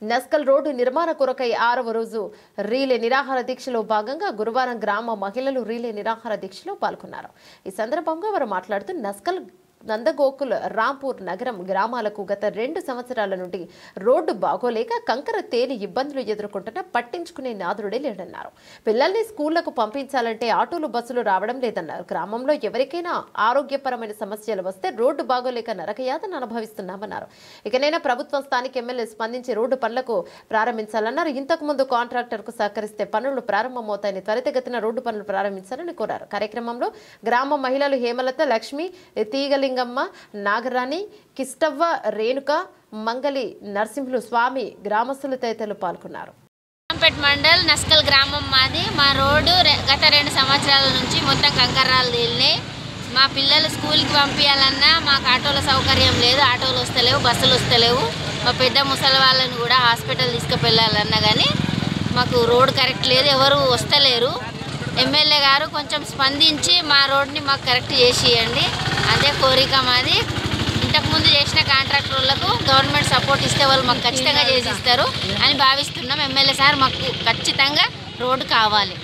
Naskal road నిర్మాణ కొరకై 6వ రోజు రీలే నిరాహార దీక్షలో భాగంగా గురువారం గ్రామ మహిళలు రీలే నిరాహార దీక్షలో పాల్గొన్నారు. ఈ సందర్భంగా వారు మాట్లాడుతూ నస్కల్ నందగోకుల్ రాంపూర్ నగరం గ్రామాలకు గత 2 సంవత్సరాల నుండి రోడ్డు బాగోలేక కంకర తేలి ఇబ్బందులు ఎదుర్కొంటున్నా పట్టించుకునే నాదుడే లేదన్నారు. పిల్లల్ని స్కూళ్లకు పంపించాలంటే ఆటోలు బస్సులు రావడం లేదన్నారు. గ్రామంలో ఎవరికైనా ఆరోగ్యపరమైన సమస్యలు వస్తే రోడ్డు బాగోలేక నరకయాతన అనుభవిస్తున్నామన్నారు. ఇకనైనా ప్రభుత్వం స్థానిక ఎమ్మెల్యే స్పందించి రోడ్డు పనులకు ప్రారంభించాలన్నారు. ఇంతకు ముందు కాంట్రాక్టర్కు సహకరిస్తే పనులు ప్రారంభమవుతాయని త్వరితగతిన రోడ్డు పనులు ప్రారంభించాలని కోరారు. కార్యక్రమంలో గ్రామ మహిళలు హేమలత, లక్ష్మి, తీగలింగమ్మ, నాగరాణి, కిష్టవ్వ, రేణుక, మంగలి, నరసింహులు, స్వామి, గ్రామస్తులు తదితరులు పాల్గొన్నారు. మండల్ నస్కల్ గ్రామం మాది. మా రోడ్డు గత 2 సంవత్సరాల నుంచి మొత్తం కంకర్రాలు తేలినాయి. మా పిల్లలు స్కూల్కి పంపించాలన్నా మాకు ఆటోల సౌకర్యం లేదు. ఆటోలు వస్తలేవు, బస్సులు వస్తలేవు. మా పెద్ద ముసలి వాళ్ళని కూడా హాస్పిటల్ తీసుకువెళ్ళాలన్నా కానీ మాకు రోడ్ కరెక్ట్ లేదు, ఎవరు వస్తలేరు. ఎమ్మెల్యే గారు కొంచెం స్పందించి మా రోడ్ని మాకు కరెక్ట్ చేసి ఇవ్వండి, అదే కోరిక మాది. ఇంతకుముందు చేసిన కాంట్రాక్టర్లకు గవర్నమెంట్ సపోర్ట్ ఇస్తే వాళ్ళు మాకు ఖచ్చితంగా చేసిస్తారు అని భావిస్తున్నాం. ఎమ్మెల్యే సార్ మాకు ఖచ్చితంగా రోడ్డు కావాలి.